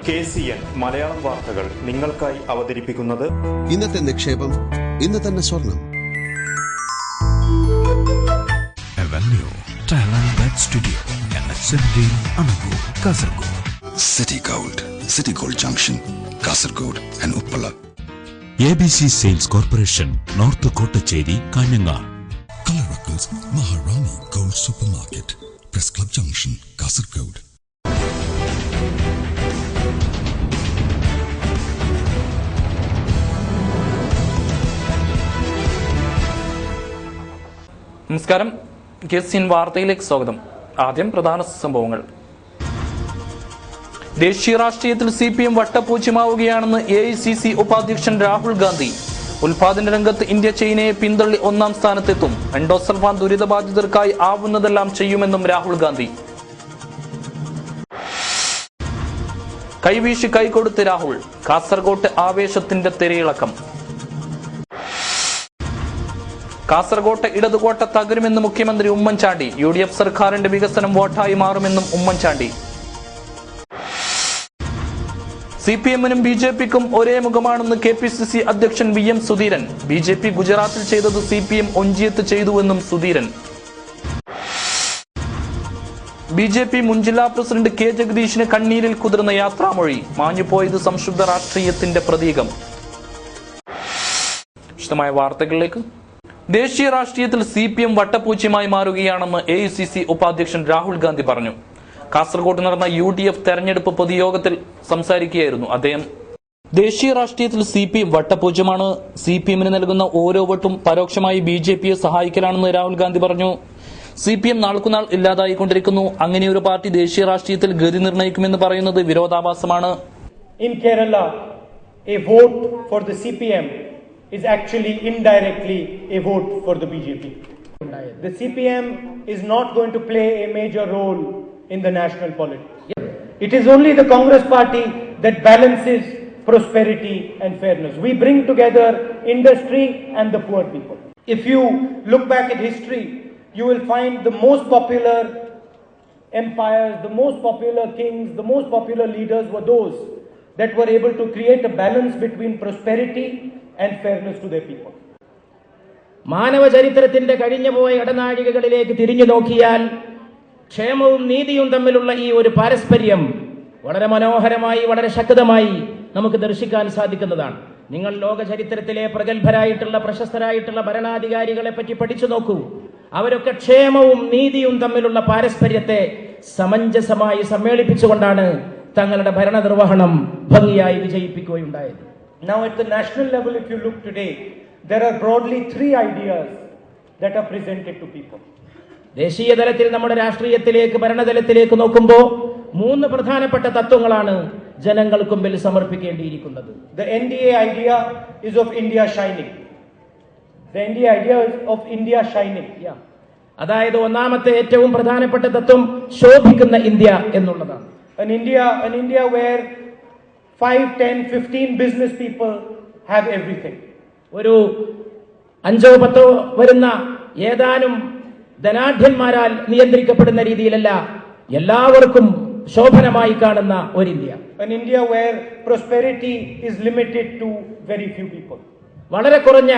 KCN Malayalam വാർത്തകൾ നിങ്ങൾക്കായി അവതരിപ്പിക്കുന്നത് ഇന്നത്തെ നിക്ഷേപം ഇന്ന് തന്നെ സ്വർണം. Avenue Thailand Bed Studio NH17 Anagod, Kasaragod. City Gold Junction, Kasaragod and Uppala. ABC Sales Corporation, North Kottacheri, Kanyangar. Coloracle Maharani Gold Supermarket, Press Club Junction, Kasaragod. നമസ്കാരം, KCN വാർത്തയിലേക്ക് സ്വാഗതം. ആദ്യം പ്രധാന സംഭവങ്ങൾ. ദേശീയ രാഷ്ട്രീയത്തിൽ CPM വട്ടപൂജ്യമാവുകയാണെന്ന് AICC ഉപാധ്യക്ഷൻ രാഹുൽ ഗാന്ധി. ഉൽപാദന രംഗത്ത് ഇന്ത്യ ചൈനയെ പിന്തള്ളി ഒന്നാം സ്ഥാനത്തെത്തും. എൻഡോസൾഫാൻ ദുരിതബാധിതർക്കായി ആവുന്നതെല്ലാം ചെയ്യുമെന്നും രാഹുൽ ഗാന്ധി. കൈവീശി കൈകൊടുത്ത് രാഹുൽ. കാസർകോട്ട് ആവേശത്തിന്റെ തിരയിളക്കം. കാസർകോട്ടെ ഇടതുകോട്ട തകരുമെന്ന് മുഖ്യമന്ത്രി ഉമ്മൻചാണ്ടി. UDF സർക്കാരിന്റെ വികസനം വോട്ടായി മാറുമെന്നും ഉമ്മൻചാണ്ടി. CPM-നും BJP-ക്കും ഒരേ മുഖമാണെന്ന് KPCC അധ്യക്ഷൻ VM സുധീരൻ. BJP ഗുജറാത്തിൽ ചെയ്തത് CPM ഒഞ്ചിയത്ത് ചെയ്തുവെന്നും സുധീരൻ. BJP മുൻ ജില്ലാ പ്രസിഡന്റ് K ജഗദീഷിന് കണ്ണീരിൽ കുതിർന്ന യാത്രാമൊഴി. മാഞ്ഞുപോയത് സംശുദ്ധ രാഷ്ട്രീയത്തിന്റെ പ്രതീകം. വിശദമായ വാർത്തകളിലേക്ക്. ദേശീയ രാഷ്ട്രീയത്തിൽ CPM വട്ടപൂജ്യമായി മാറുകയാണെന്ന് AICC ഉപാധ്യക്ഷൻ രാഹുൽ ഗാന്ധി പറഞ്ഞു. കാസർഗോഡ് നടന്ന UDF തെരഞ്ഞെടുപ്പ് പൊതുയോഗത്തിൽ സംസാരിക്കുകയായിരുന്നു അദ്ദേഹം. ദേശീയ രാഷ്ട്രീയത്തിൽ CPM വട്ടപൂജ്യമാണ്. CPM-ന് നൽകുന്ന ഓരോ വോട്ടും പരോക്ഷമായി BJP-യെ സഹായിക്കലാണെന്ന് രാഹുൽ ഗാന്ധി പറഞ്ഞു. CPM നാൾക്കുനാൾ ഇല്ലാതായിക്കൊണ്ടിരിക്കുന്നു. അങ്ങനെയൊരു പാർട്ടി ദേശീയ രാഷ്ട്രീയത്തിൽ ഗതി നിർണ്ണയിക്കുമെന്ന് പറയുന്നത് വിരോധാഭാസമാണ്. In Kerala, a vote for the CPM is actually indirectly a vote for the BJP. The CPM is not going to play a major role in the national politics. It is only the Congress party that balances prosperity and fairness. We bring together industry and the poor people. If you look back at history, you will find the most popular empires, the most popular kings, the most popular leaders were those that were able to create a balance between prosperity and fairness to their people. മാനവ ചരിത്രത്തിന്റെ കഴിഞ്ഞുപോയ ഇടനാഴികകളിലേക്ക് തിരിഞ്ഞു നോക്കിയാൽ ക്ഷേമവും നീതിയും തമ്മിലുള്ള ഈ ഒരു പാരസ്പര്യം വളരെ മനോഹരമായി, വളരെ ശക്തമായി നമുക്ക് ദർശിക്കാൻ സാധിക്കുന്നതാണ്. നിങ്ങൾ ലോക ചരിത്രത്തിലെ പ്രഗത്ഭരായിട്ടുള്ള പ്രശസ്തരായിട്ടുള്ള ഭരണാധികാരികളെ പറ്റി പഠിച്ചു നോക്കൂ. അവരൊക്കെ ക്ഷേമവും നീതിയും തമ്മിലുള്ള പാരസ്പര്യത്തെ സമഞ്ജസമായി സമ്മേളിപ്പിച്ചുകൊണ്ടാണ് തങ്ങളുടെ ഭരണനിർവഹണം ഭംഗിയായി വിജയിപ്പിക്കുകയുണ്ടായത്. Now at the national level, if you look today, there are broadly three ideas that are presented to people. ദേശീയ തലത്തിൽ നമ്മുടെ രാഷ്ട്രീയത്തിലേക്ക്, ഭരണതലത്തിലേക്ക് നോക്കുമ്പോൾ മൂന്ന് പ്രധാനപ്പെട്ട തത്വങ്ങളാണ് ജനങ്ങൾക്ക് മുമ്പിൽ സമർപ്പിക്കേണ്ടിയിരിക്കുന്നത്. The NDA idea is of India shining. The NDA idea is of India shining. അതായത് ഒന്നാമത്തെ ഏറ്റവും പ്രധാനപ്പെട്ട തത്വം ശോഭിക്കുന്ന ഇന്ത്യ എന്നുള്ളതാണ്. An India where 5, 10, 15 business people have everything. ഒരു 5-10 വരുന്ന ഏതാനും ധനാഢ്യന്മാരാൽ നിയന്ത്രിക്കപ്പെടുന്ന രീതിയിലല്ല, എല്ലാവർക്കും ശോഭനമായി കാണുന്ന ഒരു India. An India where prosperity is limited to very few people. വളരെ കുറഞ്ഞ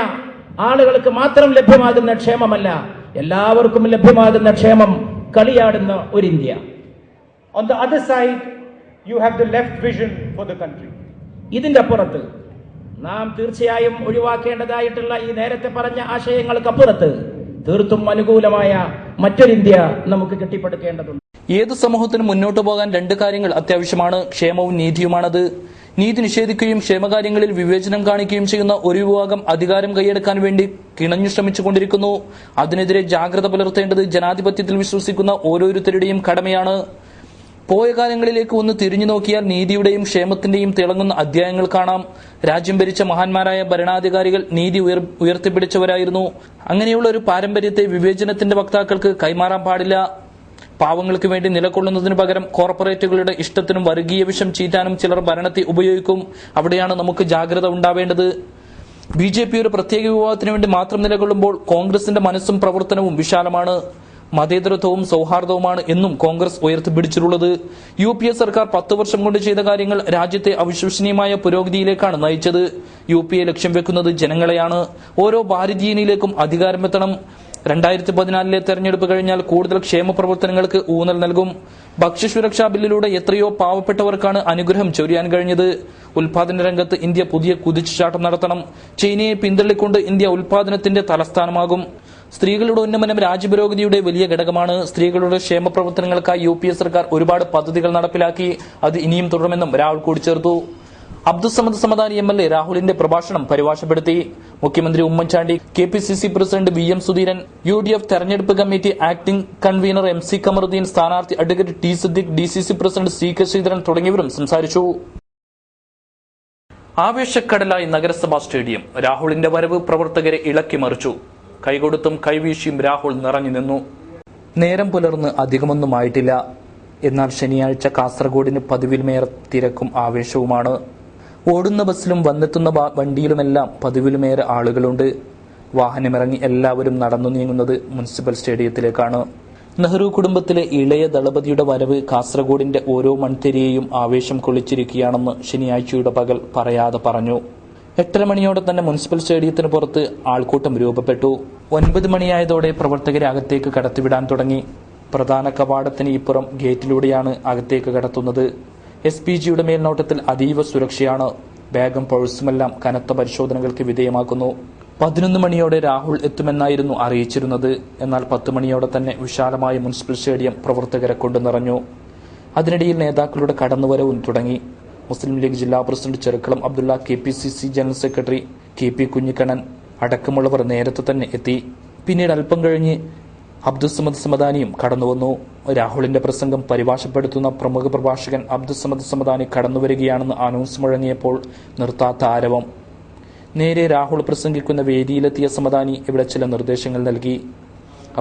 ആളുകൾക്ക് മാത്രം ലഭ്യമാകുന്ന ക്ഷേമമല്ല, എല്ലാവർക്കും ലഭ്യമാകുന്ന ക്ഷേമം കളിയാടുന്ന ഒരു India. On the other side, you have the left vision for the country. ഇതിന്റെ അപ്പുറത്ത് നാം തീർച്ചയായും ഒഴിവാക്കേണ്ടതായിട്ടുള്ള ഈ നേരത്തെ പറഞ്ഞ ആശയങ്ങൾക്കപ്പുറത്ത് തീർത്തും അനുകൂലമായ മറ്റൊരു ഇന്ത്യ നമുക്ക് കെട്ടിപ്പടുക്കേണ്ടതുണ്ട്. ഏത് സമൂഹത്തിനും മുന്നോട്ട് പോകാൻ രണ്ട് കാര്യങ്ങൾ അത്യാവശ്യമാണ്. ക്ഷേമവും നീതിയുമാണത്. നീതി നിഷേധിക്കുകയും ക്ഷേമകാര്യങ്ങളിൽ വിവേചനം കാണിക്കുകയും ചെയ്യുന്ന ഒരു വിഭാഗം അധികാരം കൈയടക്കാൻ വേണ്ടി കിണഞ്ഞു ശ്രമിച്ചുകൊണ്ടിരിക്കുന്നു. അതിനെതിരെ ജാഗ്രത പുലർത്തേണ്ടത് ജനാധിപത്യത്തിൽ വിശ്വസിക്കുന്ന ഓരോരുത്തരുടെയും കടമയാണ്. പോയ കാലങ്ങളിലേക്ക് ഒന്ന് തിരിഞ്ഞു നോക്കിയാൽ നീതിയുടെയും ക്ഷേമത്തിന്റെയും തിളങ്ങുന്ന അധ്യായങ്ങൾ കാണാം. രാജ്യം ഭരിച്ച മഹാന്മാരായ ഭരണാധികാരികൾ നീതി ഉയർത്തിപ്പിടിച്ചവരായിരുന്നു. അങ്ങനെയുള്ള ഒരു പാരമ്പര്യത്തെ വിവേചനത്തിന്റെ വക്താക്കൾക്ക് കൈമാറാൻ പാടില്ല. പാവങ്ങൾക്ക് വേണ്ടി നിലകൊള്ളുന്നതിനു പകരം കോർപ്പറേറ്റുകളുടെ ഇഷ്ടത്തിനും വർഗീയ വിഷം ചീറ്റാനും ചിലർ ഭരണത്തെ ഉപയോഗിക്കും. അവിടെയാണ് നമുക്ക് ജാഗ്രത ഉണ്ടാവേണ്ടത്. BJP ഒരു പ്രത്യേക വിഭാഗത്തിന് വേണ്ടി മാത്രം നിലകൊള്ളുമ്പോൾ കോൺഗ്രസിന്റെ മനസ്സും പ്രവർത്തനവും വിശാലമാണ്. മതേതരത്വവും സൗഹാർദ്ദവുമാണ് എന്നും കോൺഗ്രസ് ഉയർത്തിപ്പിടിച്ചിട്ടുള്ളത്. UPA സർക്കാർ 10 വർഷം കൊണ്ട് ചെയ്ത കാര്യങ്ങൾ രാജ്യത്തെ അവിശ്വസനീയമായ പുരോഗതിയിലേക്കാണ് നയിച്ചത്. UPA ലക്ഷ്യം വെക്കുന്നത് ജനങ്ങളെയാണ്. ഓരോ ഭാരതീയനിലേക്കും അധികാരമെത്തണം. 2014 തെരഞ്ഞെടുപ്പ് കഴിഞ്ഞാൽ കൂടുതൽ ക്ഷേമ പ്രവർത്തനങ്ങൾക്ക് ഊന്നൽ നൽകും. ഭക്ഷ്യസുരക്ഷാ ബില്ലിലൂടെ എത്രയോ പാവപ്പെട്ടവർക്കാണ് അനുഗ്രഹം ചൊരിയാൻ കഴിഞ്ഞത്. ഉൽപാദന രംഗത്ത് ഇന്ത്യ പുതിയ കുതിച്ചുചാട്ടം നടത്തണം. ചൈനയെ പിന്തള്ളിക്കൊണ്ട് ഇന്ത്യ ഉൽപാദനത്തിന്റെ തലസ്ഥാനമാകും. സ്ത്രീകളുടെ ഉന്നമനം രാജ്യപുരോഗതിയുടെ വലിയ ഘടകമാണ്. സ്ത്രീകളുടെ ക്ഷേമ പ്രവർത്തനങ്ങൾക്കായി UPA സർക്കാർ ഒരുപാട് പദ്ധതികൾ നടപ്പിലാക്കി. അത് ഇനിയും തുടരുമെന്നും രാഹുൽ കൂട്ടിച്ചേർത്തു. അബ്ദുസമദ് സമദാനി MLA രാഹുലിന്റെ പ്രഭാഷണം പരിഭാഷപ്പെടുത്തി. മുഖ്യമന്ത്രി Oommen Chandy, KPCC president VM Sudheeran, UDF തെരഞ്ഞെടുപ്പ് committee acting convener MC Kamaruddin, സ്ഥാനാർത്ഥി advocate T Siddique, DCC president CK Sreedharan തുടങ്ങിയവരും സംസാരിച്ചു. ആവേശക്കടലായി നഗരസഭാ സ്റ്റേഡിയം. രാഹുലിന്റെ വരവ് പ്രവർത്തകരെ ഇളക്കിമറിച്ചു. കൈകൊടുത്തും കൈവീശിയും രാഹുൽ നിറഞ്ഞു നിന്നു. നേരം പുലർന്ന് അധികമൊന്നുമായിട്ടില്ല. എന്നാൽ ശനിയാഴ്ച കാസർഗോഡിന് പതിവിലുമേറെ തിരക്കും ആവേശവുമാണ്. ഓടുന്ന ബസ്സിലും വന്നെത്തുന്ന വണ്ടിയിലുമെല്ലാം പതിവിലുമേറെ ആളുകളുണ്ട്. വാഹനമിറങ്ങി എല്ലാവരും നടന്നു നീങ്ങുന്നത് മുനിസിപ്പൽ സ്റ്റേഡിയത്തിലേക്കാണ്. നെഹ്റു കുടുംബത്തിലെ ഇളയ ദളപതിയുടെ വരവ് കാസർഗോഡിന്റെ ഓരോ മൺതെരിയെയും ആവേശം കൊള്ളിച്ചിരിക്കുകയാണെന്ന് ശനിയാഴ്ചയുടെ പകൽ പറയാതെ പറഞ്ഞു. 8:30 മണിയോടെ തന്നെ മുനിസിപ്പൽ സ്റ്റേഡിയത്തിന് പുറത്ത് ആൾക്കൂട്ടം രൂപപ്പെട്ടു. 9 മണിയായതോടെ പ്രവർത്തകരെ അകത്തേക്ക് കടത്തിവിടാൻ തുടങ്ങി. പ്രധാന കവാടത്തിന് ഇപ്പുറം ഗേറ്റിലൂടെയാണ് അകത്തേക്ക് കടത്തുന്നത്. SPGയുടെ മേൽനോട്ടത്തിൽ അതീവ സുരക്ഷയാണ്. ബാഗും പഴ്സുമെല്ലാം കനത്ത പരിശോധനകൾക്ക് വിധേയമാക്കുന്നു. 11 മണിയോടെ രാഹുൽ എത്തുമെന്നായിരുന്നു അറിയിച്ചിരുന്നത്. എന്നാൽ 10 മണിയോടെ തന്നെ വിശാലമായ മുനിസിപ്പൽ സ്റ്റേഡിയം പ്രവർത്തകരെ കൊണ്ട് നിറഞ്ഞു. അതിനിടയിൽ നേതാക്കളുടെ കടന്നുവരവും തുടങ്ങി. മുസ്ലിം ലീഗ് ജില്ലാ president Cherukkalam Abdulla, KPCC general secretary KP Kunhikannan അടക്കമുള്ളവർ നേരത്തെ തന്നെ എത്തി. പിന്നീട് അല്പം കഴിഞ്ഞ് അബ്ദുസമദ് സമദാനിയും കടന്നുവന്നു. രാഹുലിന്റെ പ്രസംഗം പരിഭാഷപ്പെടുത്തുന്ന പ്രമുഖ പ്രഭാഷകൻ അബ്ദുസമദ് സമദാനി കടന്നുവരികയാണെന്ന് അനൗൺസ് മുഴങ്ങിയപ്പോൾ നിർത്താത്ത ആരവം. നേരെ രാഹുൽ പ്രസംഗിക്കുന്ന വേദിയിലെത്തിയ സമദാനി ഇവിടെ ചില നിർദ്ദേശങ്ങൾ നൽകി.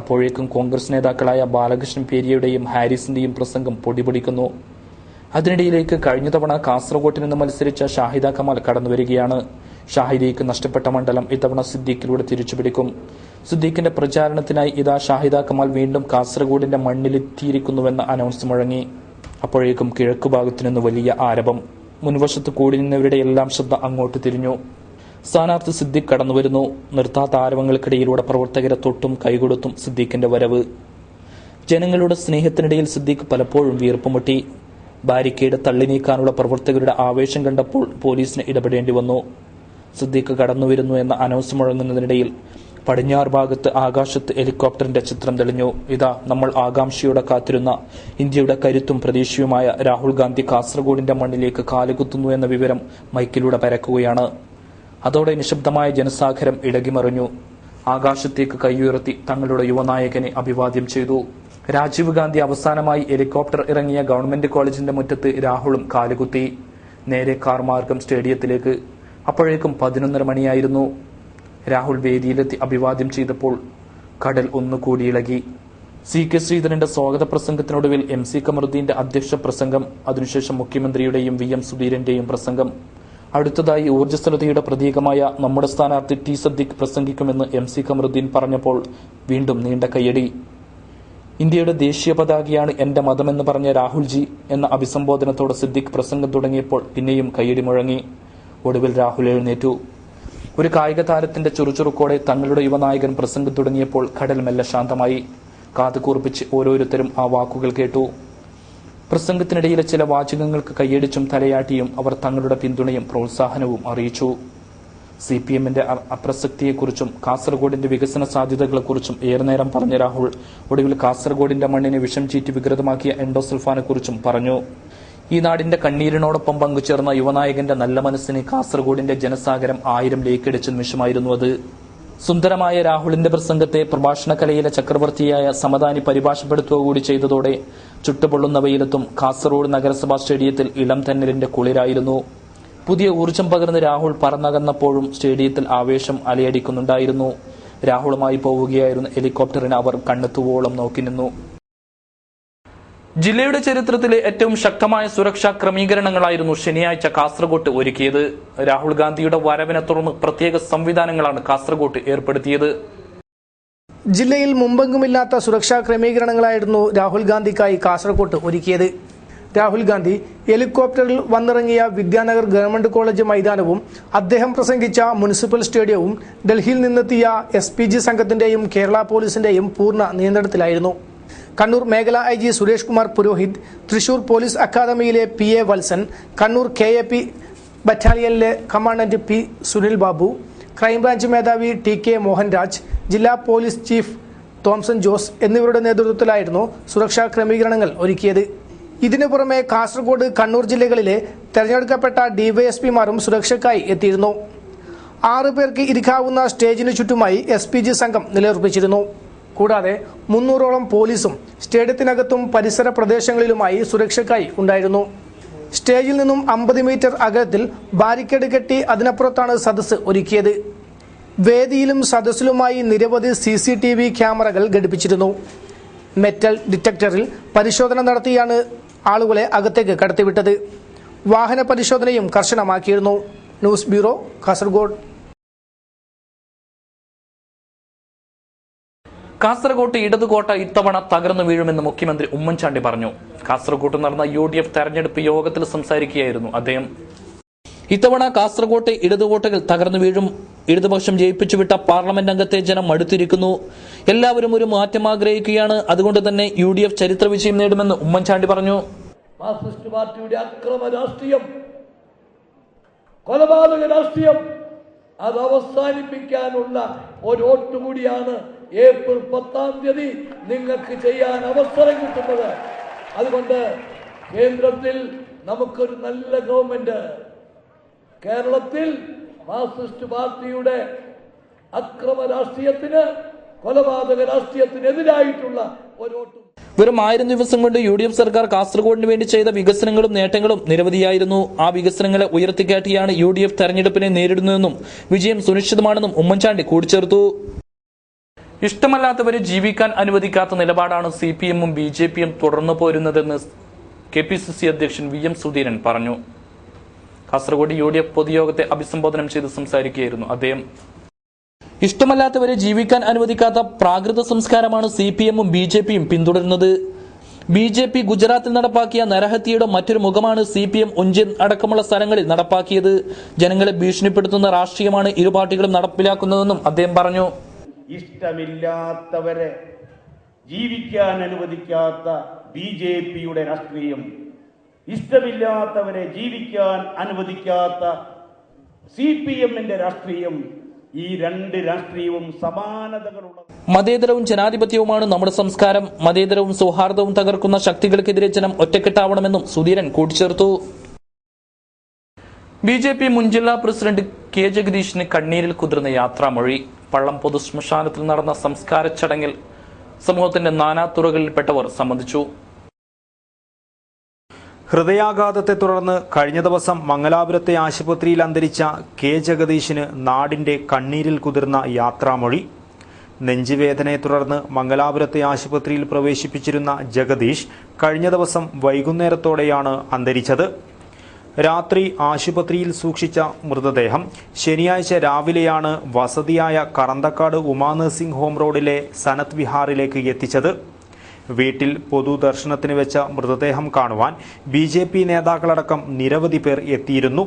അപ്പോഴേക്കും കോൺഗ്രസ് നേതാക്കളായ ബാലകൃഷ്ണൻ പേരിയുടെയും ഹാരിസിന്റെയും പ്രസംഗം പൊടിപൊടിക്കുന്നു. അതിനിടയിലേക്ക് കഴിഞ്ഞ തവണ കാസർഗോട്ടിൽ നിന്ന് മത്സരിച്ച ഷാഹിദ കമാൽ കടന്നുവരികയാണ്. ഷാഹിദയ്ക്ക് നഷ്ടപ്പെട്ട മണ്ഡലം ഇത്തവണ സിദ്ദീഖിലൂടെ തിരിച്ചുപിടിക്കും. സിദ്ദീഖിന്റെ പ്രചാരണത്തിനായി ഇതാ ഷാഹിദ കമാൽ വീണ്ടും കാസർഗോഡിന്റെ മണ്ണിലെത്തിയിരിക്കുന്നുവെന്ന അനൗൺസ് മുഴങ്ങി. അപ്പോഴേക്കും കിഴക്കുഭാഗത്തു നിന്ന് വലിയ ആരവം. മുൻവശത്ത് കൂടി നിന്നവരുടെ എല്ലാം ശ്രദ്ധ അങ്ങോട്ട് തിരിഞ്ഞു. സ്ഥാനാർത്ഥി സിദ്ദീഖ് കടന്നുവരുന്നു. നിർത്താത്ത ആരവങ്ങൾക്കിടയിലൂടെ പ്രവർത്തകരെ തൊട്ടും കൈകൊടുത്തും സിദ്ദീഖിന്റെ വരവ്. ജനങ്ങളുടെ സ്നേഹത്തിനിടയിൽ സിദ്ദീഖ് പലപ്പോഴും വീർപ്പുമുട്ടി. ബാരിക്കേഡ് തള്ളി നീക്കാനുള്ള പ്രവർത്തകരുടെ ആവേശം കണ്ടപ്പോൾ പോലീസിന് ഇടപെടേണ്ടി വന്നു. സിദ്ദീഖ് കടന്നുവരുന്നു എന്ന അനൗൺസ് മുഴങ്ങുന്നതിനിടയിൽ പടിഞ്ഞാറ് ഭാഗത്ത് ആകാശത്ത് ഹെലികോപ്റ്ററിന്റെ ചിത്രം തെളിഞ്ഞു. ഇതാ നമ്മൾ ആകാംക്ഷയോടെ കാത്തിരുന്ന ഇന്ത്യയുടെ കരുത്തും പ്രതീക്ഷയുമായ രാഹുൽ ഗാന്ധി കാസർഗോഡിന്റെ മണ്ണിലേക്ക് കാലുകുത്തുന്നു എന്ന വിവരം മൈക്കിലൂടെ പരക്കുകയാണ്. അതോടെ നിശബ്ദമായ ജനസാഗരം ഇളകിമറിഞ്ഞു. ആകാശത്തേക്ക് കൈയുയർത്തി തങ്ങളുടെ യുവനായകനെ അഭിവാദ്യം ചെയ്തു. രാജീവ് ഗാന്ധി അവസാനമായി ഹെലികോപ്റ്റർ ഇറങ്ങിയ ഗവൺമെന്റ് കോളേജിന്റെ മുറ്റത്ത് രാഹുലും കാലുകുത്തി. നേരെ കാർ മാർഗം സ്റ്റേഡിയത്തിലേക്ക്. അപ്പോഴേക്കും 11:30 മണിയായിരുന്നു. രാഹുൽ വേദിയിലെത്തി അഭിവാദ്യം ചെയ്തപ്പോൾ കടൽ ഒന്നുകൂടി ഇളകി. CK ശ്രീധരന്റെ സ്വാഗത പ്രസംഗത്തിനൊടുവിൽ MC കമറുദ്ദീന്റെ അധ്യക്ഷ പ്രസംഗം. അതിനുശേഷം മുഖ്യമന്ത്രിയുടെയും VM സുധീരന്റെയും പ്രസംഗം. അടുത്തതായി ഊർജ്ജസ്വലതയുടെ പ്രതീകമായ നമ്മുടെ സ്ഥാനാർത്ഥി T സിദ്ദിഖ് പ്രസംഗിക്കുമെന്ന് MC കമറുദ്ദീൻ പറഞ്ഞപ്പോൾ വീണ്ടും നീണ്ട കയ്യടി. ഇന്ത്യയുടെ ദേശീയ പതാകയാണ് എന്റെ മതമെന്ന് പറഞ്ഞ രാഹുൽജി എന്ന അഭിസംബോധനത്തോടെ സിദ്ദിഖ് പ്രസംഗം തുടങ്ങിയപ്പോൾ പിന്നെയും കയ്യടി മുഴങ്ങി. ഒടുവിൽ രാഹുൽ എഴുന്നേറ്റു. ഒരു കായിക താരത്തിന്റെ ചുറുചുറുക്കോടെ തങ്ങളുടെ യുവനായകൻ പ്രസംഗം തുടങ്ങിയപ്പോൾ കടൽ മെല്ലെ ശാന്തമായി. കാതുകൂർപ്പിച്ച് ഓരോരുത്തരും ആ വാക്കുകൾ കേട്ടു. പ്രസംഗത്തിനിടയിലെ ചില വാചകങ്ങൾക്ക് കൈയടിച്ചും തലയാട്ടിയും അവർ തങ്ങളുടെ പിന്തുണയും പ്രോത്സാഹനവും അറിയിച്ചു. CPMന്റെ അപ്രസക്തിയെക്കുറിച്ചും കാസർഗോഡിന്റെ വികസന സാധ്യതകളെക്കുറിച്ചും ഏറെ നേരം പറഞ്ഞ രാഹുൽ ഒടുവിൽ കാസർഗോഡിന്റെ മണ്ണിനെ വിഷം ചീറ്റി വികൃതമാക്കിയ എൻഡോസൾഫാനെക്കുറിച്ചും പറഞ്ഞു. ഈ നാടിന്റെ കണ്ണീരിനോടൊപ്പം പങ്കുചേർന്ന യുവനായകന്റെ നല്ല മനസ്സിന് കാസർഗോഡിന്റെ ജനസാഗരം 1000 ലേക്കടിച്ച നിമിഷമായിരുന്നു അത്. സുന്ദരമായ രാഹുലിന്റെ പ്രസംഗത്തെ പ്രഭാഷണ കലയിലെ ചക്രവർത്തിയായ സമദാനി പരിഭാഷപ്പെടുത്തുക കൂടി ചെയ്തതോടെ ചുട്ടുപൊള്ളുന്ന വെയിലത്തും കാസർഗോഡ് നഗരസഭാ സ്റ്റേഡിയത്തിൽ ഇളം തെന്നലിന്റെ കുളിരായിരുന്നു. പുതിയ ഊർജം പകർന്ന് രാഹുൽ പറന്നകന്നപ്പോഴും സ്റ്റേഡിയത്തിൽ ആവേശം അലയടിക്കുന്നുണ്ടായിരുന്നു. രാഹുലുമായി പോവുകയായിരുന്ന ഹെലികോപ്റ്ററിന് അവർ കണ്ണെത്തുവോളം നോക്കി നിന്നു. ജില്ലയുടെ ചരിത്രത്തിലെ ഏറ്റവും ശക്തമായ സുരക്ഷാ ക്രമീകരണങ്ങളായിരുന്നു ശനിയാഴ്ച കാസർഗോട്ട് ഒരുക്കിയത്. രാഹുൽ ഗാന്ധിയുടെ വരവിനെ തുടർന്ന് പ്രത്യേക സംവിധാനങ്ങളാണ് കാസർഗോട്ട് ഏർപ്പെടുത്തിയത്. ജില്ലയിൽ മുമ്പെങ്കുമില്ലാത്ത സുരക്ഷാ ക്രമീകരണങ്ങളായിരുന്നു രാഹുൽ ഗാന്ധിക്കായി കാസർകോട്ട് ഒരുക്കിയത്. രാഹുൽ ഗാന്ധി ഹെലികോപ്റ്ററിൽ വന്നിറങ്ങിയ വിദ്യാനഗർ ഗവൺമെന്റ് കോളേജ് മൈതാനവും അദ്ദേഹം പ്രസംഗിച്ച മുനിസിപ്പൽ സ്റ്റേഡിയവും ഡൽഹിയിൽ നിന്നെത്തിയ SPG സംഘത്തിന്റെയും കേരള പോലീസിന്റെയും പൂർണ്ണ നിയന്ത്രണത്തിലായിരുന്നു. കണ്ണൂർ മേഖലാ IG സുരേഷ് കുമാർ പുരോഹിത്, തൃശൂർ പോലീസ് അക്കാദമിയിലെ PA വത്സൻ, കണ്ണൂർ KAP ബറ്റാലിയനിലെ commandant P Sunil Babu, crime branch മേധാവി TK മോഹൻരാജ്, ജില്ലാ പോലീസ് ചീഫ് തോംസൺ ജോസ് എന്നിവരുടെ നേതൃത്വത്തിലായിരുന്നു സുരക്ഷാ ക്രമീകരണങ്ങൾ ഒരുക്കിയത്. ഇതിനു പുറമെ കാസർഗോഡ്, കണ്ണൂർ ജില്ലകളിലെ തെരഞ്ഞെടുക്കപ്പെട്ട DYSPമാരും സുരക്ഷയ്ക്കായി എത്തിയിരുന്നു. 6 പേർക്ക് ഇരിക്കാവുന്ന സ്റ്റേജിനു ചുറ്റുമായി SPG സംഘം നിലയുറപ്പിച്ചിരുന്നു. കൂടാതെ 300ഓളം പോലീസും സ്റ്റേഡിയത്തിനകത്തും പരിസര പ്രദേശങ്ങളിലുമായി സുരക്ഷയ്ക്കായി ഉണ്ടായിരുന്നു. സ്റ്റേജിൽ നിന്നും 50 മീറ്റർ അകലത്തിൽ ബാരിക്കേഡ് കെട്ടി അതിനപ്പുറത്താണ് സദസ്സ് ഒരുക്കിയത്. വേദിയിലും സദസ്സിലുമായി നിരവധി CCTV ക്യാമറകൾ ഘടിപ്പിച്ചിരുന്നു. മെറ്റൽ ഡിറ്റക്ടറിൽ പരിശോധന നടത്തിയാണ് ആളുകളെ അകത്തേക്ക് കടത്തിവിട്ടത്. വാഹന പരിശോധനയും കർശനമാക്കിയിരുന്നു. News bureau, Kasaragod. കാസർകോട്ട് ഇടതുകോട്ട ഇത്തവണ തകർന്നു വീഴുമെന്ന് മുഖ്യമന്ത്രി ഉമ്മൻചാണ്ടി പറഞ്ഞു. കാസർകോട്ട് നടന്ന UDF തെരഞ്ഞെടുപ്പ് യോഗത്തിൽ സംസാരിക്കുകയായിരുന്നു അദ്ദേഹം. ഇത്തവണ കാസർകോട്ടെ ഇടതുകോട്ടകൾ തകർന്നു വീഴും. ഇടതുപക്ഷം ജയിപ്പിച്ചുവിട്ട പാർലമെന്റ് അംഗത്തെ ജനം മടുത്തിരിക്കുന്നു. എല്ലാവരും ഒരു മാറ്റം ആഗ്രഹിക്കുകയാണ്. അതുകൊണ്ട് തന്നെ UDF ചരിത്ര വിജയം നേടുമെന്ന് ഉമ്മൻചാണ്ടി പറഞ്ഞു. മാർക്സിസ്റ്റ് പാർട്ടിയുടെ അക്രമ രാഷ്ട്രീയം, കൊലപാതക രാഷ്ട്രീയം അത് അവസാനിപ്പിക്കാനുള്ള ഒരു വോട്ട് കൂടിയാണ് ഏപ്രിൽ 10-ാം തീയതി നിങ്ങൾക്ക് ചെയ്യാൻ അവസരം കിട്ടുന്നത്. അതുകൊണ്ട് കേന്ദ്രത്തിൽ നമുക്കൊരു നല്ല ഗവൺമെന്റ്, കേരളത്തിൽ മാർക്സിസ്റ്റ് പാർട്ടിയുടെ അക്രമ രാഷ്ട്രീയത്തിന്, കൊലപാതക രാഷ്ട്രീയത്തിനെതിരായിട്ടുള്ള ഒരു വോട്ടും. വെറും 1000 ദിവസം കൊണ്ട് UDF സർക്കാർ കാസർഗോഡിന് വേണ്ടി ചെയ്ത വികസനങ്ങളും നേട്ടങ്ങളും നിരവധിയായിരുന്നു. ആ വികസനങ്ങളെ ഉയർത്തിക്കാട്ടിയാണ് UDF തെരഞ്ഞെടുപ്പിനെ നേരിടുന്നതെന്നും വിജയം സുനിശ്ചിതമാണെന്നും ഉമ്മൻചാണ്ടി കൂട്ടിച്ചേർത്തു. ഇഷ്ടമല്ലാത്തവരെ ജീവിക്കാൻ അനുവദിക്കാത്ത നിലപാടാണ് CPM-ഉം BJP-യും തുടർന്നു പോരുന്നതെന്ന് KPCC അധ്യക്ഷൻ VM സുധീരൻ പറഞ്ഞു. കാസർഗോഡ് UDF പൊതുയോഗത്തെ അഭിസംബോധന ചെയ്ത് സംസാരിക്കുകയായിരുന്നു അദ്ദേഹം. ഇഷ്ടമല്ലാത്തവരെ ജീവിക്കാൻ അനുവദിക്കാത്ത പ്രാകൃത സംസ്കാരമാണ് CPM-ഉം BJP-യും പിന്തുടരുന്നത്. BJP ഗുജറാത്തിൽ നടപ്പാക്കിയ നരഹത്യയുടെ മറ്റൊരു മുഖമാണ് CPM ഉഞ്ചൻ അടക്കമുള്ള സ്ഥലങ്ങളിൽ നടപ്പാക്കിയത്. ജനങ്ങളെ ഭീഷണിപ്പെടുത്തുന്ന രാഷ്ട്രീയമാണ് ഇരു പാർട്ടികളും നടപ്പിലാക്കുന്നതെന്നും അദ്ദേഹം പറഞ്ഞു. ഇഷ്ടമില്ലാത്തവരെ ജീവിക്കാൻ അനുവദിക്കാത്ത BJP-യുടെ രാഷ്ട്രീയം, ഇഷ്ടമില്ലാത്തവരെ ജീവിക്കാൻ അനുവദിക്കാത്ത CPM-ന്റെ രാഷ്ട്രീയം, ഈ രണ്ട് രാഷ്ട്രീയവും സമാനതകളുള്ള. മതേതരവും ജനാധിപത്യവുമാണ് നമ്മുടെ സംസ്കാരം. മതേതരവും സൗഹാർദ്ദവും തകർക്കുന്ന ശക്തികൾക്കെതിരെ ജനം ഒറ്റക്കെട്ടാവണമെന്നും സുധീരൻ കൂട്ടിച്ചേർത്തു. BJP മുൻ ജില്ലാ പ്രസിഡന്റ് K ജഗദീഷിന് കണ്ണീരിൽ കുതിർന്ന യാത്രാമൊഴി. പള്ളം പൊതു ശ്മശാനത്തിൽ നടന്ന സംസ്കാര ചടങ്ങിൽ സമൂഹത്തിന്റെ നാനാതുറകളിൽപ്പെട്ടവർ സംബന്ധിച്ചു. ഹൃദയാഘാതത്തെ തുടർന്ന് കഴിഞ്ഞ ദിവസം മംഗലാപുരത്തെ ആശുപത്രിയിൽ അന്തരിച്ച K ജഗദീഷിന് നാടിന്റെ കണ്ണീരിൽ കുതിർന്ന യാത്രാമൊഴി. നെഞ്ചുവേദനയെ തുടർന്ന് മംഗലാപുരത്തെ ആശുപത്രിയിൽ പ്രവേശിപ്പിച്ചിരുന്ന ജഗദീഷ് കഴിഞ്ഞ ദിവസം വൈകുന്നേരത്തോടെയാണ് അന്തരിച്ചത്. രാത്രി ആശുപത്രിയിൽ സൂക്ഷിച്ച മൃതദേഹം ശനിയാഴ്ച രാവിലെയാണ് വസതിയായ കറന്തക്കാട് ഉമാ നഴ്സിംഗ് ഹോം റോഡിലെ സനത് വിഹാറിലേക്ക് എത്തിച്ചത്. വീട്ടിൽ പൊതുദർശനത്തിന് വെച്ച മൃതദേഹം കാണുവാൻ BJP നേതാക്കളടക്കം നിരവധി പേർ എത്തിയിരുന്നു.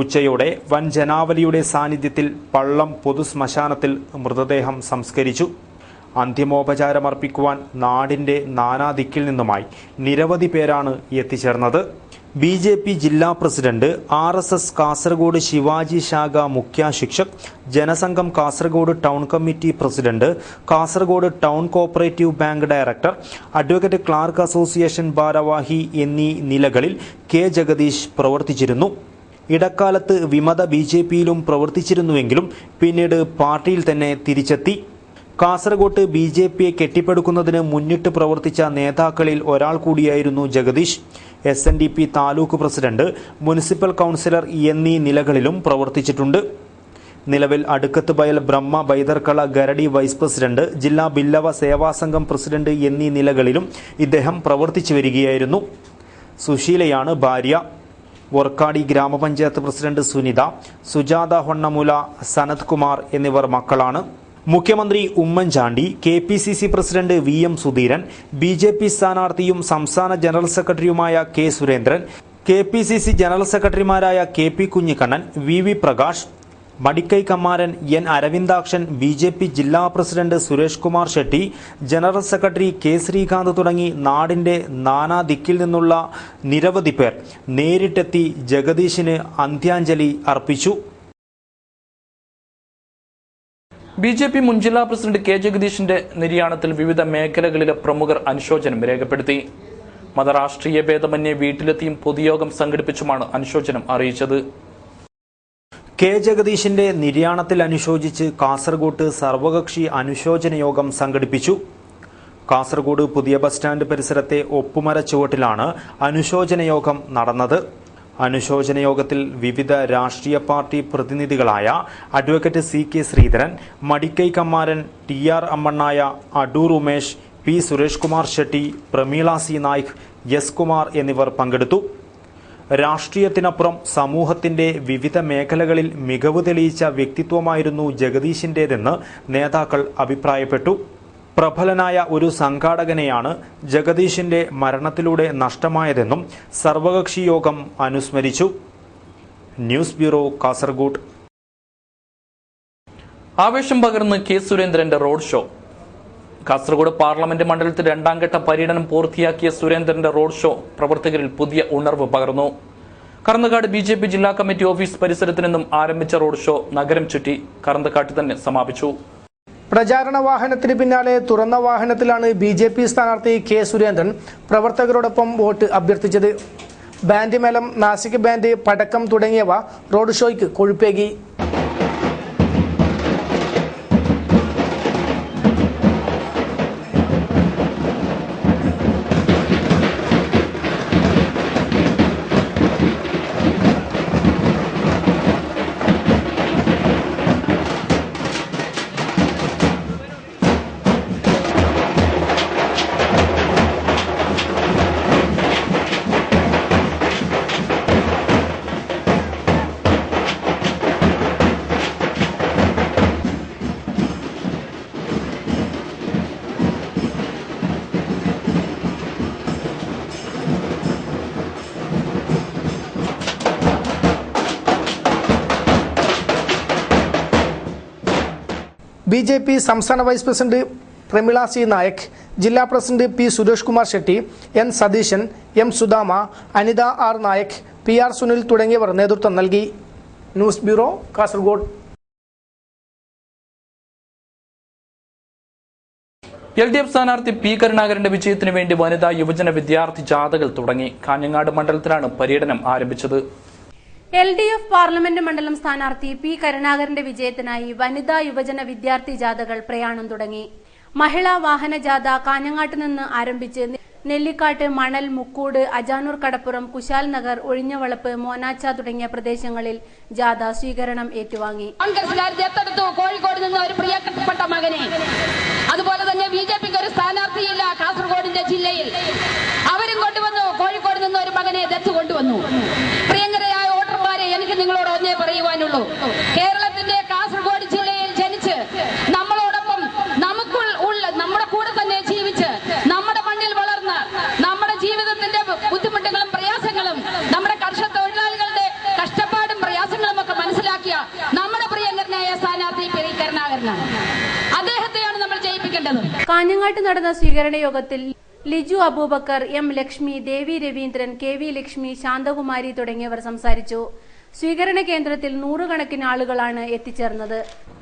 ഉച്ചയോടെ വൻ ജനാവലിയുടെ സാന്നിധ്യത്തിൽ പള്ളം പൊതുശ്മശാനത്തിൽ മൃതദേഹം സംസ്കരിച്ചു. അന്തിമോപചാരമർപ്പിക്കുവാൻ നാടിന്റെ നാനാദിക്കിൽ നിന്നുമായി നിരവധി പേരാണ് എത്തിച്ചേർന്നത്. BJP ജില്ലാ പ്രസിഡന്റ്, RSS കാസർഗോഡ് ശിവാജി ശാഖ മുഖ്യ ശിക്ഷക്, Janasangham Kasaragod town committee president, Kasaragod town cooperative bank director, advocate clerk association ഭാരവാഹി എന്നീ നിലകളിൽ K ജഗദീഷ് പ്രവർത്തിച്ചിരുന്നു. ഇടക്കാലത്ത് വിമത BJP-യിലും പ്രവർത്തിച്ചിരുന്നുവെങ്കിലും പിന്നീട് പാർട്ടിയിൽ തന്നെ തിരിച്ചെത്തി. കാസർഗോട്ട് BJP-യെ കെട്ടിപ്പടുക്കുന്നതിന് മുന്നിട്ട് പ്രവർത്തിച്ച നേതാക്കളിൽ ഒരാൾ കൂടിയായിരുന്നു Jagadeesh. SNDP taluk president, municipal councillor എന്നീ നിലകളിലും പ്രവർത്തിച്ചിട്ടുണ്ട്. നിലവിൽ അടുക്കത്ത് ബയൽ ബ്രഹ്മ ബൈദർക്കള ഗരടി വൈസ് പ്രസിഡന്റ്, ജില്ലാ ബില്ലവ സേവാസംഘം പ്രസിഡന്റ് എന്നീ നിലകളിലും ഇദ്ദേഹം പ്രവർത്തിച്ചു വരികയായിരുന്നു. സുശീലയാണ് ഭാര്യ. വർക്കാടി ഗ്രാമപഞ്ചായത്ത് പ്രസിഡന്റ് സുനിത, സുജാത ഹൊണ്ണമുല, സനത് കുമാർ എന്നിവർ മക്കളാണ്. മുഖ്യമന്ത്രി Oommen Chandy, KPCC president VM Sudheeran, BJP സ്ഥാനാർത്ഥിയും സംസ്ഥാന ജനറൽ സെക്രട്ടറിയുമായ K സുരേന്ദ്രൻ, KPCC ജനറൽ സെക്രട്ടറിമാരായ KP Kunhikannan, VV Prakash, Madikai Kammaran, N Aravindakshan, BJP ജില്ലാ president Suresh Kumar Shetty, general secretary K Sreekanth തുടങ്ങി നാടിന്റെ നാനാ ദിക്കിൽ നിന്നുള്ള നിരവധി പേർ നേരിട്ടെത്തി ജഗദീശിന് അന്ത്യാഞ്ജലി അർപ്പിച്ചു. BJP മുൻ ജില്ലാ പ്രസിഡന്റ് K ജഗദീഷിന്റെ നിര്യാണത്തിൽ വിവിധ മേഖലകളിലെ പ്രമുഖർ അനുശോചനം രേഖപ്പെടുത്തി. മതരാഷ്ട്രീയ ഭേദമന്യേ വീട്ടിലെത്തിയും പൊതുയോഗം സംഘടിപ്പിച്ചുമാണ് അനുശോചനം അറിയിച്ചത്. K ജഗദീഷിന്റെ നിര്യാണത്തിൽ അനുശോചിച്ച് കാസർഗോഡ് സർവകക്ഷി അനുശോചന യോഗം സംഘടിപ്പിച്ചു. കാസർഗോഡ് പുതിയ ബസ് സ്റ്റാൻഡ് പരിസരത്തെ ഒപ്പുമര ചുവട്ടിലാണ് അനുശോചന യോഗം നടന്നത്. അനുശോചന യോഗത്തിൽ വിവിധ രാഷ്ട്രീയ പാർട്ടി പ്രതിനിധികളായ advocate CK Sreedharan, Madikkai Kammaran, TR Ammannaya, Adoor Umesh, P Suresh Kumar Shetty, Prameela C Naik, S Kumar എന്നിവർ പങ്കെടുത്തു. രാഷ്ട്രീയത്തിനപ്പുറം സമൂഹത്തിന്റെ വിവിധ മേഖലകളിൽ മികവ് തെളിയിച്ച വ്യക്തിത്വമായിരുന്നു ജഗദീഷിന്റേതെന്ന് നേതാക്കൾ അഭിപ്രായപ്പെട്ടു. പ്രബലനായ ഒരു സംഘാടകനെയാണ് ജഗദീഷിന്റെ മരണത്തിലൂടെ നഷ്ടമായതെന്നും സർവകക്ഷി യോഗം അനുസ്മരിച്ചു. News bureau, Kasaragod. ആവേശം പകർന്ന് K സുരേന്ദ്രന്റെ റോഡ് ഷോ. കാസർഗോഡ് പാർലമെന്റ് മണ്ഡലത്തിൽ രണ്ടാം ഘട്ട പര്യടനം പൂർത്തിയാക്കിയ സുരേന്ദ്രന്റെ റോഡ് ഷോ പ്രവർത്തകരിൽ പുതിയ ഉണർവ് പകർന്നു. കറന്തക്കാട് BJP ജില്ലാ കമ്മിറ്റി ഓഫീസ് പരിസരത്ത് നിന്നും ആരംഭിച്ച റോഡ് ഷോ നഗരം ചുറ്റി കറന്തക്കാട്ടിൽ തന്നെ സമാപിച്ചു. പ്രചാരണ വാഹനത്തിന് പിന്നാലെ തുറന്ന വാഹനത്തിലാണ് BJP സ്ഥാനാർത്ഥി K സുരേന്ദ്രൻ പ്രവർത്തകരോടൊപ്പം വോട്ട് അഭ്യർത്ഥിച്ചത്. ബാൻഡ് മേളം, നാസിക് ബാൻഡ്, പടക്കം തുടങ്ങിയവ റോഡ് ഷോയ്ക്ക് കൊഴുപ്പേകി. BJP സംസ്ഥാന vice president Prameela C Naik, ജില്ലാ president P Suresh Kumar Shetty, N Satheesan, M Sudama, Anitha R Naik, PR Sunil തുടങ്ങിയവർ നേതൃത്വം നൽകി. News bureau, Kasaragod. LDF സ്ഥാനാർത്ഥി P കരുണാകരന്റെ വിജയത്തിനു വേണ്ടി വനിതാ യുവജന വിദ്യാർത്ഥി ജാഥകൾ തുടങ്ങി. കാഞ്ഞങ്ങാട് മണ്ഡലത്തിലാണ് പര്യടനം ആരംഭിച്ചത്. LDF പാർലമെന്റ് മണ്ഡലം സ്ഥാനാർത്ഥി P കരുണാകരന്റെ വിജയത്തിനായി വനിതാ യുവജന വിദ്യാർത്ഥി ജാഥകൾ പ്രയാണം തുടങ്ങി. മഹിളാ വാഹന ജാഥ കാഞ്ഞങ്ങാട്ട് നിന്ന് ആരംഭിച്ച് നെല്ലിക്കാട്ട്, മണൽ, മുക്കൂട്, അജാനൂർ കടപ്പുറം, കുശാൽ നഗർ, ഒഴിഞ്ഞവളപ്പ്, മോനാച്ച തുടങ്ങിയ പ്രദേശങ്ങളിൽ ജാഥ സ്വീകരണം ഏറ്റുവാങ്ങി. കോഴിക്കോട് നിന്ന് ഒരു പ്രിയപ്പെട്ട മകനെ, അതുപോലെ തന്നെ BJPക്ക് ഒരു സ്ഥാനാർത്ഥിയില്ല കാസർഗോഡിന്റെ ജില്ലയിൽ, അവരും കൊണ്ടുവന്നു. കോഴിക്കോട് നിന്ന് ഒരു മകനെ ദത്ത് കൊണ്ടുവന്നു. പ്രിയങ്കരയായ വോട്ടർമാരെ, എനിക്ക് നിങ്ങളോട് ഒന്നേ പറയുവാനുള്ളൂ. കേരളത്തിന്റെ കാസർഗോഡ് ജില്ലയിൽ ജനിച്ച് നമ്മളോടൊപ്പം നമ്മുടെ കൂടെ തന്നെ ജീവിച്ച് നമ്മുടെ മണ്ണിൽ വളർന്ന് നമ്മുടെ ജീവിതത്തിന്റെ ബുദ്ധിമുട്ടുകളും പ്രയാസങ്ങളും നമ്മുടെ കർഷക തൊഴിലാളികളുടെ കഷ്ടപ്പാടും പ്രയാസങ്ങളും ഒക്കെ മനസ്സിലാക്കിയ നമ്മുടെ പ്രിയങ്കരനായ സ്ഥാനാർത്ഥി P കരുണാകരനാണ്. അദ്ദേഹത്തെയാണ് നമ്മൾ ജയിപ്പിക്കേണ്ടത്. കാഞ്ഞങ്ങാട്ട് നടന്ന സ്വീകരണ യോഗത്തിൽ ലിജു അബൂബക്കർ, M ലക്ഷ്മി, ദേവി രവീന്ദ്രൻ, KV ലക്ഷ്മി, ശാന്തകുമാരി തുടങ്ങിയവർ സംസാരിച്ചു. സ്വീകരണ കേന്ദ്രത്തിൽ നൂറുകണക്കിന് ആളുകളാണ് എത്തിച്ചേർന്നത്.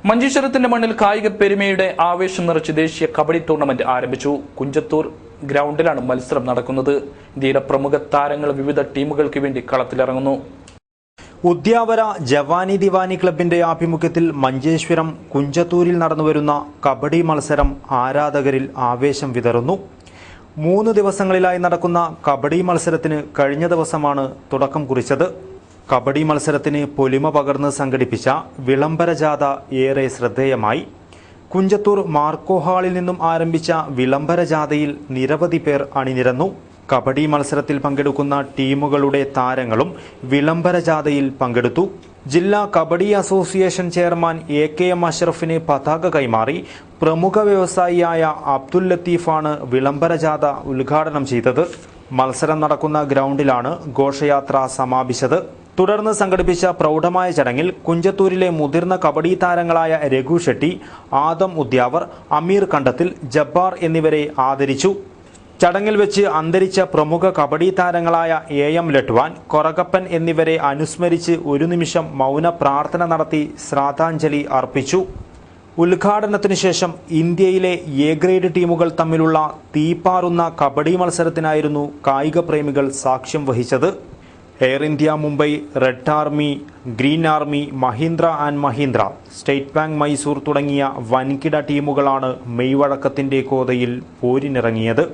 മഞ്ചേശ്വരത്തിന്റെ മണ്ണിൽ കായിക പെരുമയുടെ ആവേശം നിറച്ച് ദേശീയ കബഡി ടൂർണമെന്റ് ആരംഭിച്ചു. കുഞ്ചത്തൂർ ഗ്രൗണ്ടിലാണ് മത്സരം നടക്കുന്നത്. ഇന്ത്യയിലെ പ്രമുഖ താരങ്ങൾ വിവിധ ടീമുകൾക്ക് വേണ്ടി കളത്തിലിറങ്ങുന്നു. ഉദ്യാവര ജവാനി ദിവാനി ക്ലബിന്റെ ആഭിമുഖ്യത്തിൽ മഞ്ചേശ്വരം കുഞ്ചത്തൂരിൽ നടന്നുവരുന്ന കബഡി മത്സരം ആരാധകരിൽ ആവേശം വിതറുന്നു. 3 ദിവസങ്ങളിലായി നടക്കുന്ന കബഡി മത്സരത്തിന് കഴിഞ്ഞ ദിവസമാണ് തുടക്കം കുറിച്ചത്. കബഡി മത്സരത്തിന് പൊലിമ പകർന്ന് സംഘടിപ്പിച്ച വിളംബര ജാഥ ഏറെ ശ്രദ്ധേയമായി. കുഞ്ചത്തൂർ മാർക്കോ ഹാളിൽ നിന്നും ആരംഭിച്ച വിളംബര ജാഥയിൽ നിരവധി പേർ അണിനിരന്നു. കബഡി മത്സരത്തിൽ പങ്കെടുക്കുന്ന ടീമുകളുടെ താരങ്ങളും വിളംബര ജാഥയിൽ പങ്കെടുത്തു. ജില്ലാ കബഡി അസോസിയേഷൻ ചെയർമാൻ AKM അഷ്റഫിന് പതാക കൈമാറി പ്രമുഖ വ്യവസായിയായ അബ്ദുൽ ലത്തീഫാണ് വിളംബര ജാഥ ഉദ്ഘാടനം ചെയ്തത്. മത്സരം നടക്കുന്ന ഗ്രൗണ്ടിലാണ് ഘോഷയാത്ര സമാപിച്ചത്. തുടർന്ന് സംഘടിപ്പിച്ച പ്രൗഢമായ ചടങ്ങിൽ കുഞ്ചത്തൂരിലെ മുതിർന്ന കബഡി താരങ്ങളായ രഘു ഷെട്ടി, ആദം ഉദ്യാവർ, അമീർ കണ്ടത്തിൽ, ജബ്ബാർ എന്നിവരെ ആദരിച്ചു. ചടങ്ങിൽ വെച്ച് അന്തരിച്ച പ്രമുഖ കബഡി താരങ്ങളായ AM ലട്വാൻ, കൊറകപ്പൻ എന്നിവരെ അനുസ്മരിച്ച് ഒരു നിമിഷം മൗന പ്രാർത്ഥന നടത്തി ശ്രാദ്ധാഞ്ജലി അർപ്പിച്ചു. ഉദ്ഘാടനത്തിനു ശേഷം ഇന്ത്യയിലെ A ഗ്രേഡ് ടീമുകൾ തമ്മിലുള്ള തീപ്പാറുന്ന കബഡി മത്സരത്തിനായിരുന്നു കായിക പ്രേമികൾ സാക്ഷ്യം വഹിച്ചത്. Air India Mumbai, red army, green army, Mahindra and Mahindra, state bank Mysore തുടങ്ങിയ വൻകിട ടീമുകളാണ് മെയ്വഴക്കത്തിന്റെ കോതയിൽ പോരിനിറങ്ങിയത്.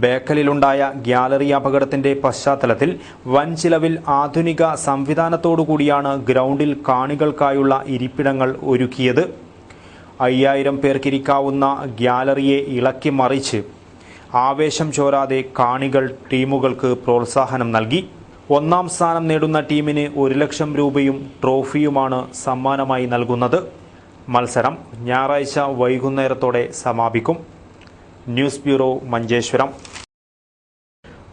ബേക്കലിലുണ്ടായ ഗ്യാലറി അപകടത്തിന്റെ പശ്ചാത്തലത്തിൽ വൻ ചിലവിൽ ആധുനിക സംവിധാനത്തോടുകൂടിയാണ് ഗ്രൗണ്ടിൽ കാണികൾക്കായുള്ള ഇരിപ്പിടങ്ങൾ ഒരുക്കിയത്. 5000 പേർക്കിരിക്കാവുന്ന ഗ്യാലറിയെ ഇളക്കി മറിച്ച് ആവേശം ചോരാതെ കാണികൾ ടീമുകൾക്ക് പ്രോത്സാഹനം നൽകി. 1ാം സ്ഥാനം നേടുന്ന ടീമിന് 1 ലക്ഷം രൂപയും ട്രോഫിയുമാണ് സമ്മാനമായി നൽകുന്നത്. മത്സരം ഞായറാഴ്ച വൈകുന്നേരത്തോടെ സമാപിക്കും. News bureau, Manjeshwaram.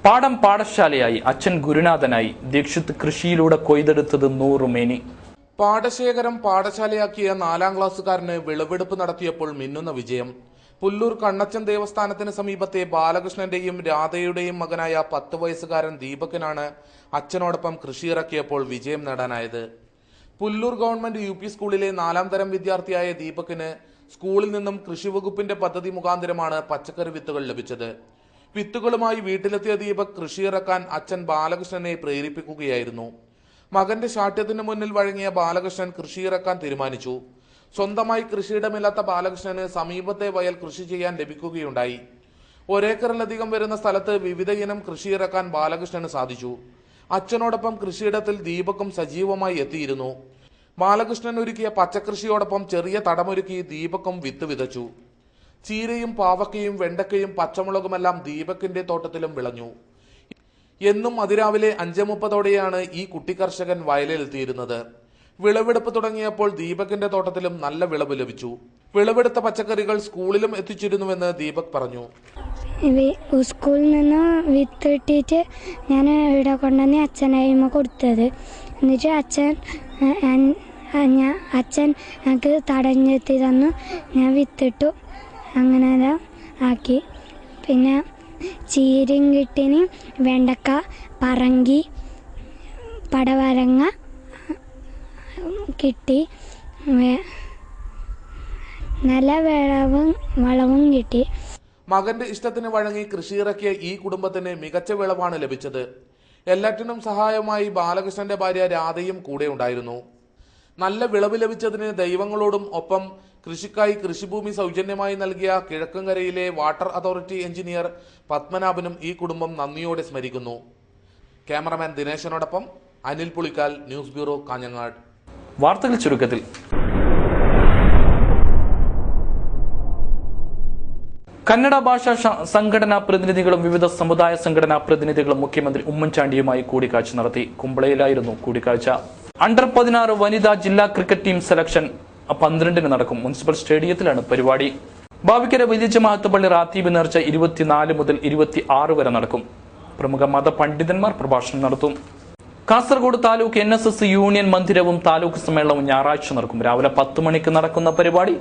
പാടം പാഠശാലയായി, അച്ഛൻ ഗുരുനാഥനായി. ദീക്ഷിത് കൃഷിയിലൂടെ കൊയ്തെടുത്തത് 100 മേനി. പാടശേഖരം പാഠശാലയാക്കിയ 4ാം ക്ലാസ്സുകാരന് വിളവെടുപ്പ് നടത്തിയപ്പോൾ മിന്നുന്ന വിജയം. പുല്ലൂർ കണ്ണച്ചൻ ദേവസ്ഥാനത്തിന് സമീപത്തെ ബാലകൃഷ്ണന്റെയും രാധയുടെയും മകനായ 10 വയസ്സുകാരൻ ദീപകിനാണ് അച്ഛനോടൊപ്പം കൃഷിയിറക്കിയപ്പോൾ വിജയം നേടാനായത്. പുല്ലൂർ ഗവൺമെന്റ് UP സ്കൂളിലെ 4ാം തരം വിദ്യാർത്ഥിയായ ദീപകിന് സ്കൂളിൽ നിന്നും കൃഷിവകുപ്പിന്റെ പദ്ധതി മുഖാന്തരമാണ് പച്ചക്കറി വിത്തുകൾ ലഭിച്ചത്. വിത്തുകളുമായി വീട്ടിലെത്തിയ ദീപക് കൃഷിയിറക്കാൻ അച്ഛൻ ബാലകൃഷ്ണനെ പ്രേരിപ്പിക്കുകയായിരുന്നു. മകന്റെ ശാഠ്യത്തിന് മുന്നിൽ വഴങ്ങിയ ബാലകൃഷ്ണൻ കൃഷിയിറക്കാൻ തീരുമാനിച്ചു. സ്വന്തമായി കൃഷിയിടമില്ലാത്ത ബാലകൃഷ്ണന് സമീപത്തെ വയൽ കൃഷി ചെയ്യാൻ ലഭിക്കുകയുണ്ടായി. 1 ഏക്കറിലധികം വരുന്ന സ്ഥലത്ത് വിവിധ ഇനം കൃഷിയിറക്കാൻ ബാലകൃഷ്ണന് സാധിച്ചു. അച്ഛനോടൊപ്പം കൃഷിയിടത്തിൽ ദീപക്കും സജീവമായി എത്തിയിരുന്നു. ബാലകൃഷ്ണൻ ഒരുക്കിയ പച്ചക്കൃഷിയോടൊപ്പം ചെറിയ തടമൊരുക്കി ദീപക്കും വിത്ത് വിതച്ചു. ചീരയും പാവക്കയും വെണ്ടക്കയും പച്ചമുളകുമെല്ലാം ദീപകിന്റെ തോട്ടത്തിലും വിളഞ്ഞു. എന്നും അതിരാവിലെ 5:30ഓടെയാണ് ഈ കുട്ടി കർഷകൻ വയലിലെത്തിയിരുന്നത്. വിളവെടുപ്പ് തുടങ്ങിയപ്പോൾ ദീപകിന്റെ തോട്ടത്തിലും നല്ല വിളവ് ലഭിച്ചു. വിളവെടുത്ത പച്ചക്കറികൾ സ്കൂളിലും എത്തിച്ചിരുന്നുവെന്ന് ദീപക് പറഞ്ഞു. സ്കൂളിൽ നിന്ന് വിത്ത് കിട്ടിയിട്ട് ഞാൻ ഇവിടെ കൊണ്ടുവന്ന് അച്ഛനായ്മ കൊടുത്തത്. എന്നിട്ട് അച്ഛൻ ഞങ്ങൾക്ക് തടഞ്ഞെത്തി തന്നു. ഞാൻ വിത്തിട്ടു, അങ്ങനെ ആക്കി. പിന്നെ ചീരയും കിട്ടിന്, വെണ്ടക്ക, പറങ്കി, പടവലങ്ങ കിട്ടി. നല്ല വളവും കിട്ടി. മകന്റെ ഇഷ്ടത്തിന് വഴങ്ങി കൃഷിയിറക്കിയ ഈ കുടുംബത്തിന് മികച്ച വിളവാണ് ലഭിച്ചത്. എല്ലാറ്റിനും സഹായമായി ബാലകൃഷ്ണന്റെ ഭാര്യ രാധയും കൂടെ ഉണ്ടായിരുന്നു. നല്ല വിളവ് ലഭിച്ചതിന് ദൈവങ്ങളോടും ഒപ്പം കൃഷിക്കായി കൃഷിഭൂമി സൗജന്യമായി നൽകിയ കിഴക്കങ്കരയിലെ വാട്ടർ അതോറിറ്റി എഞ്ചിനീയർ പത്മനാഭനും ഈ കുടുംബം നന്ദിയോടെ സ്മരിക്കുന്നു. ക്യാമറമാൻ ദിനേശനോടൊപ്പം അനിൽ പുളിക്കാൽ, ന്യൂസ് ബ്യൂറോ, കാഞ്ഞങ്ങാട്. വാർത്തകൾ ചുരുക്കത്തിൽ. കന്നഡ ഭാഷാ സംഘടനാ പ്രതിനിധികളും വിവിധ സമുദായ സംഘടനാ പ്രതിനിധികളും മുഖ്യമന്ത്രി ഉമ്മൻചാണ്ടിയുമായി കൂടിക്കാഴ്ച നടത്തി. കുമ്പളയിലായിരുന്നു കൂടിക്കാഴ്ച. അണ്ടർ-16 വനിതാ ജില്ലാ ക്രിക്കറ്റ് ടീം സെലക്ഷൻ 12-ന് നടക്കും. മുനിസിപ്പൽ സ്റ്റേഡിയത്തിലാണ് പരിപാടി. ഭാവിക്കര വലിയ ജമാഅത്ത് പള്ളി റാത്തീബ് നേർച്ച 24 മുതൽ 26 വരെ നടക്കും. പ്രമുഖ മത പണ്ഡിതന്മാർ പ്രഭാഷണം നടത്തും. കാസർഗോഡ് താലൂക്ക് NSS യൂണിയൻ മന്ദിരവും താലൂക്ക് സമ്മേളനവും ഞായറാഴ്ച നടക്കും. രാവിലെ 10 മണിക്ക് നടക്കുന്ന പരിപാടി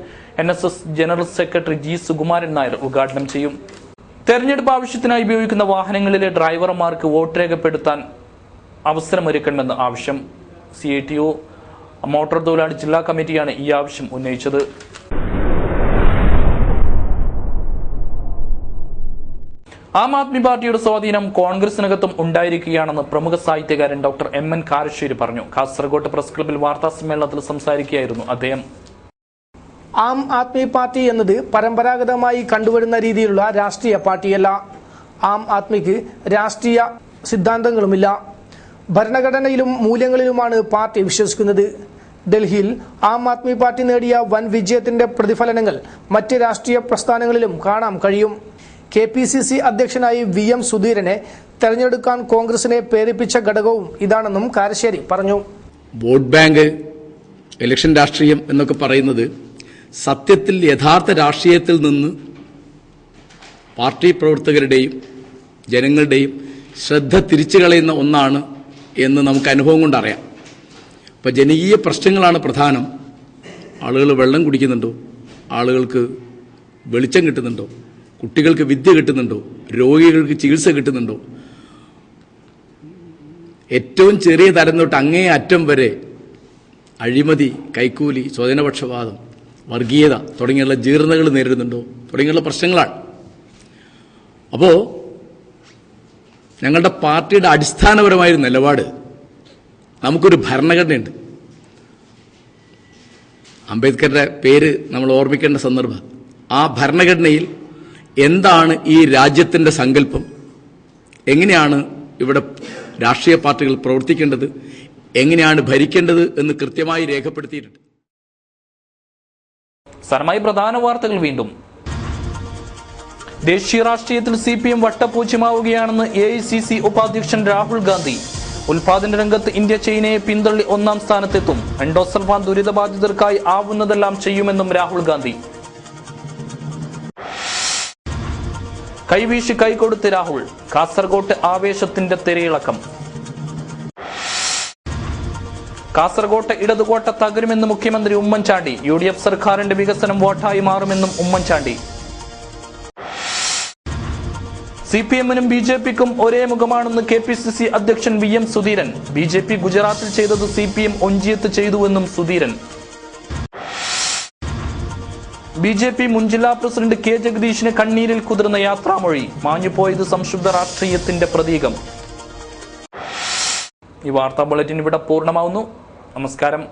NSS general secretary G Sukumaran Nair ഉദ്ഘാടനം ചെയ്യും. തെരഞ്ഞെടുപ്പ് ആവശ്യത്തിനായി ഉപയോഗിക്കുന്ന വാഹനങ്ങളിലെ ഡ്രൈവർമാർക്ക് വോട്ട് രേഖപ്പെടുത്താൻ അവസരമൊരുക്കണമെന്ന് ആവശ്യം. CITO മോട്ടോർ തൊഴിലാളി ജില്ലാ കമ്മിറ്റിയാണ് ഈ ആവശ്യം ഉന്നയിച്ചത്. ആം ആദ്മി പാർട്ടിയുടെ സ്വാധീനം കോൺഗ്രസിനകത്തും ഉണ്ടായിരിക്കുകയാണെന്ന് പ്രമുഖ സാഹിത്യകാരൻ ഡോക്ടർ MN കാരശ്ശേരി പറഞ്ഞു. കാസർഗോഡ് പ്രസ് ക്ലബിൽ വാർത്താ സമ്മേളനത്തിൽ സംസാരിക്കുകയായിരുന്നു അദ്ദേഹം. ആം ആദ്മി പാർട്ടി എന്നത് പരമ്പരാഗതമായി കണ്ടുവരുന്ന രീതിയിലുള്ള രാഷ്ട്രീയ പാർട്ടിയല്ല. ആം ആദ്മിക്ക് രാഷ്ട്രീയ സിദ്ധാന്തങ്ങളുമില്ല. ഭരണഘടനയിലും മൂല്യങ്ങളിലുമാണ് പാർട്ടി വിശ്വസിക്കുന്നത്. ഡൽഹിയിൽ ആം ആദ്മി പാർട്ടി നേടിയ വൻ വിജയത്തിന്റെ പ്രതിഫലനങ്ങൾ മറ്റ് രാഷ്ട്രീയ പ്രസ്ഥാനങ്ങളിലും കാണാൻ കഴിയും. KPCC അധ്യക്ഷനായി VM സുധീരനെ തെരഞ്ഞെടുക്കാൻ കോൺഗ്രസിനെ പ്രേരിപ്പിച്ച ഘടകവും ഇതാണെന്നും കാരശ്ശേരി പറഞ്ഞു. വോട്ട് ബാങ്ക്, ഇലക്ഷൻ രാഷ്ട്രീയം എന്നൊക്കെ പറയുന്നത് സത്യത്തിൽ യഥാർത്ഥ രാഷ്ട്രീയത്തിൽ നിന്ന് പാർട്ടി പ്രവർത്തകരുടെയും ജനങ്ങളുടെയും ശ്രദ്ധ തിരിച്ചു കളയുന്ന ഒന്നാണ് എന്ന് നമുക്ക് അനുഭവം കൊണ്ടറിയാം. അപ്പോൾ ജനകീയ പ്രശ്നങ്ങളാണ് പ്രധാനം. ആളുകൾ വെള്ളം കുടിക്കുന്നുണ്ടോ, ആളുകൾക്ക് വെളിച്ചം കിട്ടുന്നുണ്ടോ, കുട്ടികൾക്ക് വിദ്യ കിട്ടുന്നുണ്ടോ, രോഗികൾക്ക് ചികിത്സ കിട്ടുന്നുണ്ടോ, ഏറ്റവും ചെറിയ തരം തൊട്ട് അങ്ങേ അറ്റം വരെ അഴിമതി, കൈക്കൂലി, സ്വജനപക്ഷപാതം, വർഗീയത തുടങ്ങിയുള്ള ജീർണതകൾ നേരിടുന്നുണ്ടോ തുടങ്ങിയുള്ള പ്രശ്നങ്ങളാണ്. അപ്പോൾ ഞങ്ങളുടെ പാർട്ടിയുടെ അടിസ്ഥാനപരമായൊരു നിലപാട്, നമുക്കൊരു ഭരണഘടനയുണ്ട്. അംബേദ്കറുടെ പേര് നമ്മൾ ഓർമ്മിക്കേണ്ട സന്ദർഭം. ആ ഭരണഘടനയിൽ എന്താണ് ഈ രാജ്യത്തിൻ്റെ സങ്കല്പം, എങ്ങനെയാണ് ഇവിടെ രാഷ്ട്രീയ പാർട്ടികൾ പ്രവർത്തിക്കേണ്ടത്, എങ്ങനെയാണ് ഭരിക്കേണ്ടത് എന്ന് കൃത്യമായി രേഖപ്പെടുത്തിയിട്ടുണ്ട്. സരമായി പ്രധാന വാർത്തകൾ വീണ്ടും. ദേശീയ രാഷ്ട്രീയത്തിൽ CPM വട്ടപൂജ്യമാവുകയാണെന്ന് AICC ഉപാധ്യക്ഷൻ രാഹുൽ ഗാന്ധി. ഉൽപാദന രംഗത്ത് ഇന്ത്യ ചൈനയെ പിന്തള്ളി 1-ാം സ്ഥാനത്തെത്തും. എൻഡോസൾഫാൻ ദുരിതബാധിതർക്കായി ആവുന്നതെല്ലാം ചെയ്യുമെന്നും രാഹുൽ ഗാന്ധി. കൈവീശി കൈകൊടുത്ത് രാഹുൽ. കാസർകോട്ട് ആവേശത്തിന്റെ തിരയിളക്കം. കാസർകോട്ടെ ഇടതുകോട്ട തകരുമെന്ന് മുഖ്യമന്ത്രി ഉമ്മൻചാണ്ടി. UDF സർക്കാരിന്റെ വികസനം വോട്ടായി മാറുമെന്നും ഉമ്മൻചാണ്ടി. CPM-നും BJP-ക്കും ഒരേ മുഖമാണെന്ന് KPCC അധ്യക്ഷൻ VM സുധീരൻ. BJP ഗുജറാത്തിൽ ചെയ്തത് CPM ഒഞ്ചിയത്ത് ചെയ്തുവെന്നും സുധീരൻ. BJP മുൻ ജില്ലാ പ്രസിഡന്റ് K ജഗദീഷിന് കണ്ണീരിൽ കുതിർന്ന യാത്രാമൊഴി. മാഞ്ഞുപോയത് സംശുദ്ധ രാഷ്ട്രീയത്തിന്റെ പ്രതീകം. ഈ വാർത്താ ബുള്ളറ്റിൻ ഇവിടെ പൂർണ്ണമാവുന്നു. നമസ്കാരം.